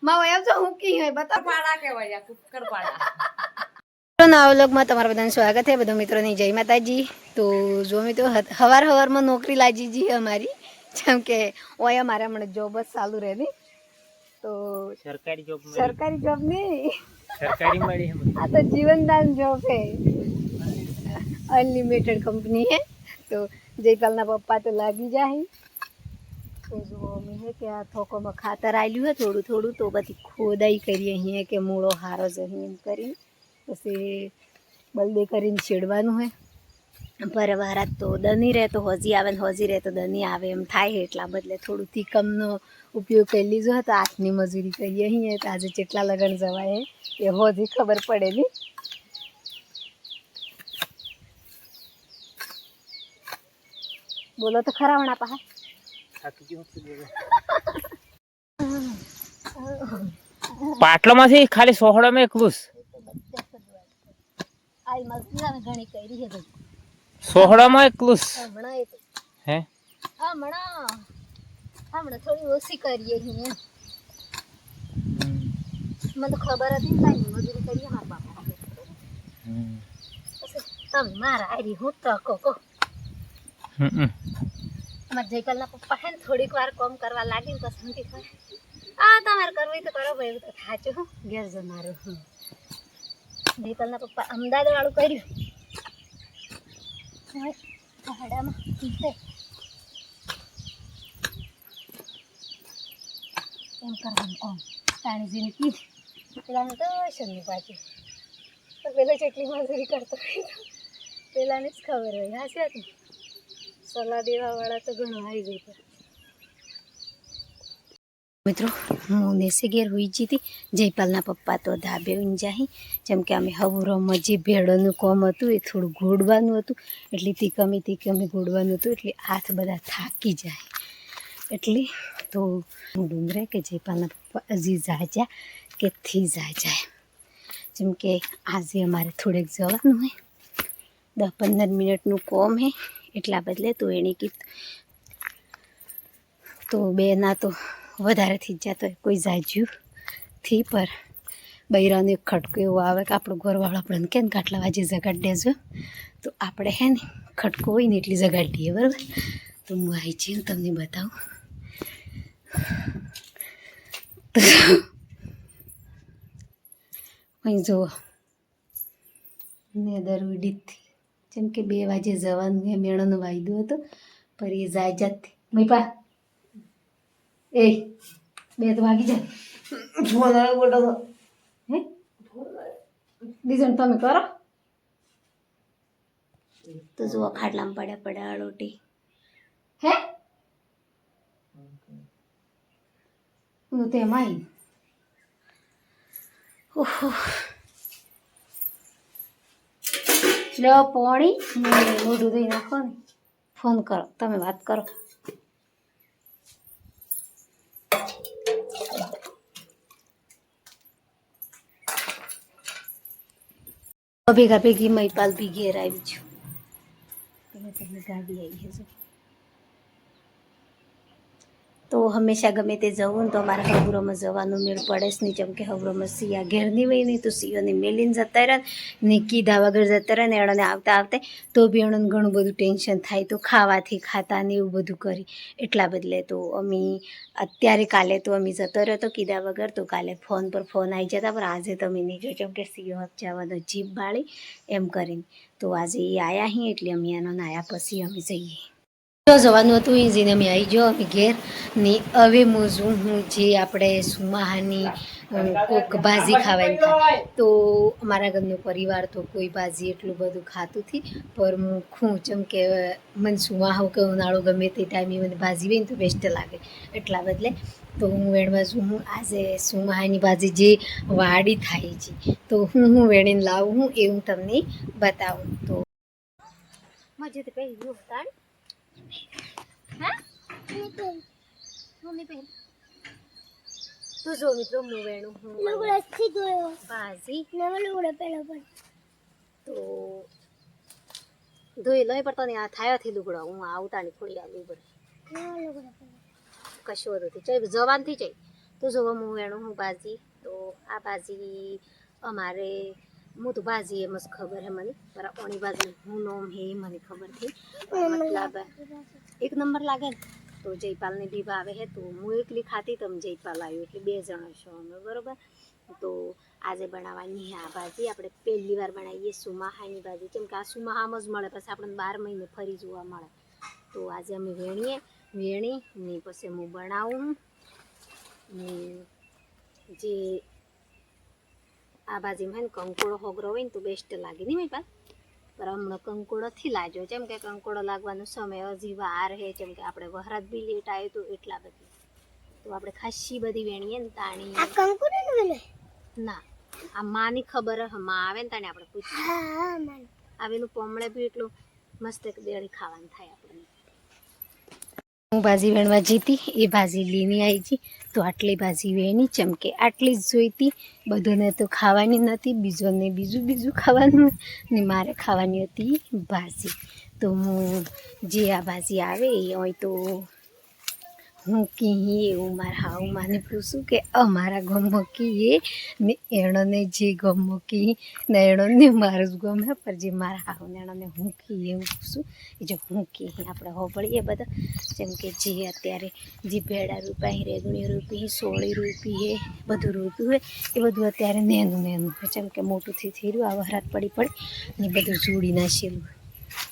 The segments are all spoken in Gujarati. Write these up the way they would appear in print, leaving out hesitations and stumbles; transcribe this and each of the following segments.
માં એમ તો હું કી હે બતા પાડા કહેવાય કુકર પાડા. નવા વ્લોગમાં તમારું બધાનું સ્વાગત છે બધા મિત્રોની જય માતાજી. તો જો મિત્રો હવારમાં નોકરી લાગી જી અમારી જેમ કે ઓયા મારા મને જોબ જ ચાલુ રહેની તો सरकारी जॉब में સરકારી જોબ નહીં सरकारी मળી है આ તો જીવનદાન જોબ है अनलिमिटेड कंपनी है तो जयपालना पप्पा तो लागी जाए तो जो मम्मी है कि आ थोकोમાં ખાતર આલ્યું હે થોડું થોડું તો બધી ખોદાઈ કરીએ અહીંયા કે મૂળો હારો જ અહીં કરીને પછી બલદે કરીને છેડવાનું હોય પર વારાત તો દની રહે તો હોજી આવે ને હોજી રહે તો દની આવે એમ થાય એટલા બદલે થોડું તીકમનો ઉપયોગ કરી લીધો હતો હાથની મજૂરી કરીએ અહીંયા તો આજે જેટલા લગન જવાય એ હોજી ખબર પડે નહીં બોલો તો ખરા વણા પાહા થાકી ગયો પાટલામાંથી ખાલી સોહડામાં એકલું આઈ મજૂરી ઘણી કરી છે ભાઈ સોહડામાં એકલું હમણાં એ તો હે હમણાં થોડી ઓછી કરીએ છીએ મને તો ખબર હતી ને કાંઈ મજૂરી કરીએ મારા બાપા પછી તમે મારા આરી હું તો કહો અમારા જયપાલના પપ્પા હે ને થોડીક વાર કામ કરવા લાગી ને પછી શાંતિ થાય આ તમારે કરવું તો કરો ભાઈ એવું તો થાચું હું ઘેર જનારું જયપાલના પપ્પા અમદાવાદ વાળું કર્યું ભાડામાં એમ કરવાનું કામ તાણીજીને કીધું પેલાને તો શરની પાછું તો પેલો જેટલી મજૂરી કરતો હોય તો પેલાને જ ખબર હોય હા છે સલાહ દેવાવાળા તો ઘણું આવી જાય મિત્રો હું નેસે ઘેર હોઈ જતી જયપાલના પપ્પા તો ધાબે ઊંઝાહી જેમ કે અમે હવરોમાં જે ભેળોનું કામ હતું એ થોડું ઘોડવાનું હતું એટલે તીકમે ઘોડવાનું હતું એટલે હાથ બધા થાકી જાય એટલે તો ડુંગરે કે જયપાલના પપ્પા હજી જાજા કે થી જાય જેમ કે આજે અમારે થોડેક જવાનું હોય 10-15 મિનિટનું કામ હે એટલા બદલે તો એણે કીધું તો બે ના તો વધારે થઈ જતો હોય કોઈ જાજ્યું થી પર બૈરાનો એક ખટકો એવો આવે કે આપણો ઘરવાળો આપણને કેમ કાટલા વાજે જગાડી દેજો તો આપણે હે ને ખટકો હોય ને એટલી જગાડી દઈએ બરાબર તો હું આવી જઈને તમને બતાવું તો અહીં જુઓ ને દર ઉડીથી જેમ કે 2 વાગે જવાનું એ મેળાનો વાયદો હતો પર એ જાય જાતથી મૈપા એ 2 તો વાગી જાય ફોન આવે બોલો હે ડિઝાઇન તમે કરો તો જુઓ ખાટલામાં પડ્યા રોટી હે હું તો એમાં આવી ઓહો લો પોણી મોઢું ધોઈ નાખો ને ફોન કરો તમે વાત કરો ભેગી મૈપાલ બી ઘેર આવી છું તમે ગાડી આવી છે તો હંમેશા ગમે તે જવું ને તો અમારે હવરોમાં જવાનું મેળ પડે જ નહીં જેમ કે હવરોમાં સિયા ઘેરની હોય નહીં તો સિયોને મેલીને જતા રહે ને કીધા વગર જતા રહે ને એણે આવતા તો બી એણે ઘણું બધું ટેન્શન થાય તો ખાવાથી ખાતા ને એવું બધું કરી એટલા બદલે તો અમે અત્યારે કાલે તો અમે જતો રહ્યો તો કીધા વગર તો કાલે ફોન પર ફોન આવી જતા પણ આજે તમે નહીં જોજો કે સિયો જવાનો જીભ બાળી એમ કરીને તો આજે એ આવ્યા અહીં એટલે અમે એનો આવ્યા પછી અમે જઈએ જવાનું હતું એ જઈને અમે આવી ગયો અમે ઘેર ને હવે મોજું હું જે આપણે સુમાહાની કોક ભાજી ખાવાની થાય તો અમારા ઘરનો પરિવાર તો કોઈ ભાજી એટલું બધું ખાતું નથી પર હું ખું જેમ કે મને સુમાહો કે ઉનાળો ગમે તે ટાઈમે મને ભાજી હોય ને તો બેસ્ટ લાગે એટલા બદલે તો હું વેણવા છું હું આજે સુમાહાની ભાજી જે વાડી થાય છે તો હું વેણીને લાવું હું એ હું તમને બતાવું તો મજે તો પહેલી તાણ હા મમ્મી પહેલ તો જો મિત્રો હું વેણું હું ભાજી તો ધોઈ લઈ પડતો ને આ થાયોથી લુગડો હું આવતા ને થોડી આલી પડે કશું હતું ચાઈ જવાનથી ચાઈ તો જોવો હું વેણું હું ભાજી તો આ ભાજી અમારે હું તો ભાજી એમ જ ખબર હે મને પર ઓણી ભાજી હું નોમ હે એ મને ખબર થઈ મતલબ એક નંબર લાગે ને તો જયપાલને બી ભાવે હે તો હું એકલી ખાતી તો જયપાલ આવ્યો એટલે 2 જણા છો અમે બરોબર તો આજે બનાવવાની હે આ ભાજી આપણે પહેલી વાર બનાવીએ સુમાહાની ભાજી કેમ કે આ સુમાહામાં જ મળે પછી આપણે 12 મહિને ફરી જોવા મળે તો આજે અમે વેણી ને પછી હું બનાવું ને જે આ ભાજીમાં હે ને કંકોડો હોગરો હોય ને તો બેસ્ટ લાગે નહીં ભાઈ પર હમણાં કંકોડો થી લાગ્યો જેમ કે કંકોડો લાગવાનો સમય હજી વાર હે જેમ કે આપણે વહરાત બી લેટ આવ્યો તો એટલા બધી તો આપણે ખાસી બધી વેણીએ ને તાણી આ કંકોડો ના આ માની ખબર હે માં આવે ને તાણે આપણે પૂછીએ આવેનું પોમળે બી એટલું મસ્ત એક દેડી ખાવાનું થાય આપણને હું ભાજી વેણવા જીતી એ ભાજી લઈને આવી જી તો આટલી ભાજી વેણી ચમકે આટલી જ જોઈતી બધાને તો ખાવાની નથી બીજોને બીજું ખાવાનું ને મારે ખાવાની હતી ભાજી તો હું જે આ ભાજી આવે એ હોય તો હું કીએ એવું મારા હાઉ માને પૂછું કે અમારા ગામમાં કીએ ને એણોને જે ગામમાં કી ને એણોને મારું જ ગમે પર જે મારા હાઉને એણોને હું કીએ એવું પૂછું એ જો હું કીએ આપણે હોબળીએ બધા જેમ કે જે અત્યારે જે ભેડા રૂપિયા રેગણી રૂપી સોળી રૂપી હે બધું રૂપ્યું હોય એ બધું અત્યારે નેનું હોય જેમ કે મોટુંથી થઈ રહ્યું આ વહરાત પડી ને બધું જોડી નાખેલું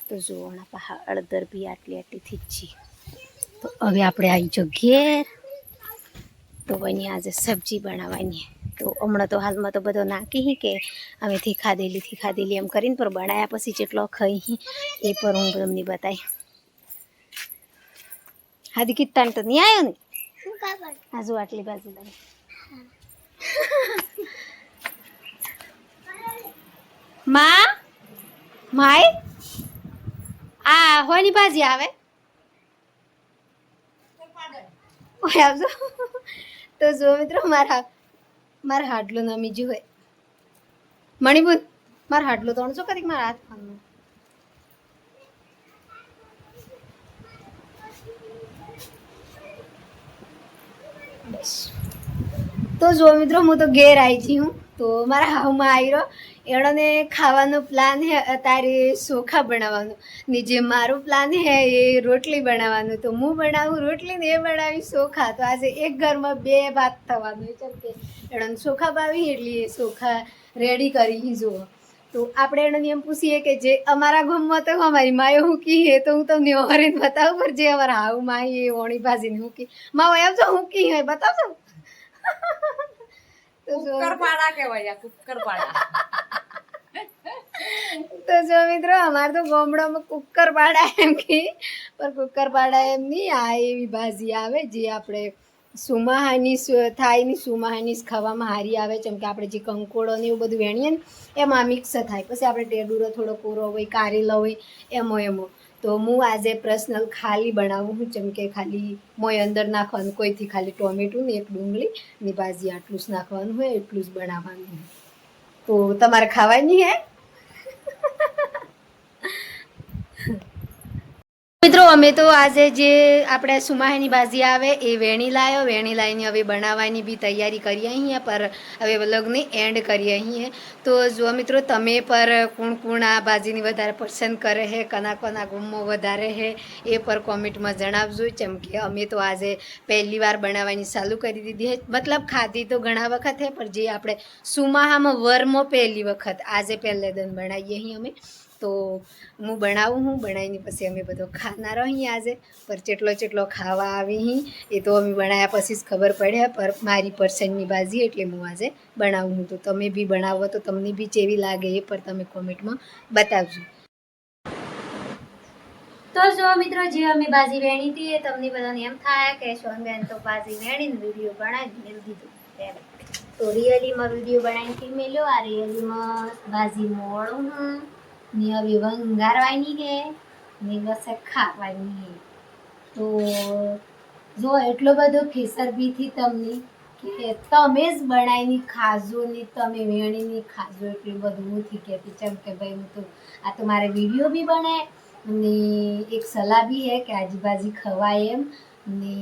તો જોવાના પા અડધર બી આટલીથી જ છીએ તો હવે આપણે આવી જો ઘેર તો બની આજે સબ્જી બનાવવાની તો હમણાં તો હાલમાં તો બધો નાખી કે અમેથી ખાધેલી એમ કરીને પણ બનાવ્યા પછી જેટલો ખાઈ એ પર હું તમને બતાવી હાદી કિત્તાન તો નહીં આવ્યો ને આજુ આટલી બાજુ લાગે માય આ હોની ભાજી આવે આવજો તો જો મિત્રો મારા હાડલો નમી જો હોય મણિબુન મારા હાડલો તો શું કરી મારા હાથ ખાવાનું બસ તો જો મિત્રો હું તો ઘેર આવી છી હું તો મારા હાઉમાં આવી રહ્યો એણોને ખાવાનો પ્લાન હે અત્યારે ચોખા બનાવવાનું ને જે મારું પ્લાન હે એ રોટલી બનાવવાનું તો હું બનાવું રોટલી ને એ બનાવી ચોખા તો આજે એક ઘરમાં 2 ભાત થવાનું છે કે એણોને ચોખા ભાવી એટલે એ ચોખા રેડી કરી જુઓ તો આપણે એણે એમ પૂછીએ કે જે અમારા ગામમાં તો અમારી માએ હું કીએ તો હું તમને ઓરીને બતાવું પર જે અમારા હાઉમાં એ ઓણી ભાજીને હું કી માવો એમ તો હું કી હોય બતાવજો કુકરપાડા કહેવાય કુકરપાડા તો જો મિત્રો અમારે તો ગામડામાં કુકરપાડા એમ કે પર કુકરપાડા એમ નહીં આ એવી ભાજી આવે જે આપણે સુમાહાની થાયની સુમાહાની ખાવામાં હારી આવે જેમ કે આપણે જે કંકોડો ને એવું બધું વેણીએ ને એમાં મિક્સ થાય પછી આપણે ટેડુરો થોડો કોરો હોય કારેલો હોય એમાં તો હું આજે પર્સનલ ખાલી બનાવું છું જેમ કે ખાલી મોય અંદર નાખવાનું કોઈથી ખાલી ટોમેટું ને એક ડુંગળી ને ભાજી આટલું જ નાખવાનું હોય એટલું જ બનાવવાનું હોય તો તમારે ખાવાની હે મિત્રો અમે તો આજે જે આપણે સુમાહાની ભાજી આવે એ વેણી લાવીને હવે બનાવવાની બી તૈયારી કરીએ અહીંયા પર હવે વ્લોગને એન્ડ કરીએ અહીંયા તો જો મિત્રો તમે પર કોણ આ ભાજીની વધારે પસંદ કરે છે કોના ગામમાં વધારે છે એ પર કોમેન્ટમાં જણાવજો જેમ કે અમે તો આજે પહેલી વાર બનાવવાની ચાલુ કરી દીધી છે મતલબ ખાધી તો ઘણા વખત છે પણ જે આપણે સુમાહામાં વરમાં પહેલી વખત આજે પહેલે દન બનાવીએ અહીં અમે તો હું બનાવીને પછી અમે બધો ખાનાર અહીં આજે પર જેટલો ખાવા આવી એ તો અમે બનાવ્યા પછી જ ખબર પડે પર મારી પર્સનની ભાજી એટલે હું આજે બનાવું તો તમે બી બનાવો તો તમને બી કેવી લાગે એ પર તમે કોમેન્ટમાં બતાવજો તો જો મિત્રો જે અમે ભાજી વેણી હતી એ તમને બધાને એમ થાય કે સોનબેન તો ભાજી વેણીને વિડીયો બનાવી મેળ દીધું તો રિયલીમાં વિડીયો બનાવીને મેલ્યો આ રિયલીમાં ભાજી મોળું ને હવે વંગારવાની છે ને બસ ખાવાની છે તો જો એટલો બધો ફેસરબીથી તમને કે તમે જ બનાવીને ખાજો ને તમે વેણીને ખાજો એટલું બધું નથી કહેતી જેમ કે ભાઈ હું તો આ તો મારે વિડીયો બી બને અને એક સલાહ બી હે કે આજી ભાજી ખવાય એમ ને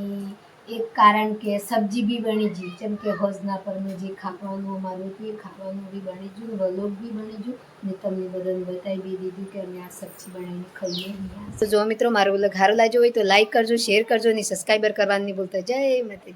એક કારણ કે સબ્જી બી બની ગઈ જેમ કે હોજના પરનું જે ખાવાનું અમારું હતું એ ખાવાનું બી બની ગયું વલોગ બી બની ગયું ને તમને બધાને બતાવી બી દીધું કે અમે આ સબ્જી બનાવીને ખાઈએ. તો જો મિત્રો મારો વ્લોગ સારો લાગ્યો હોય તો લાઈક કરજો, શેર કરજો અને સબસ્ક્રાઈબર કરવાનું નહીં ભૂલતા. જય માતાજી.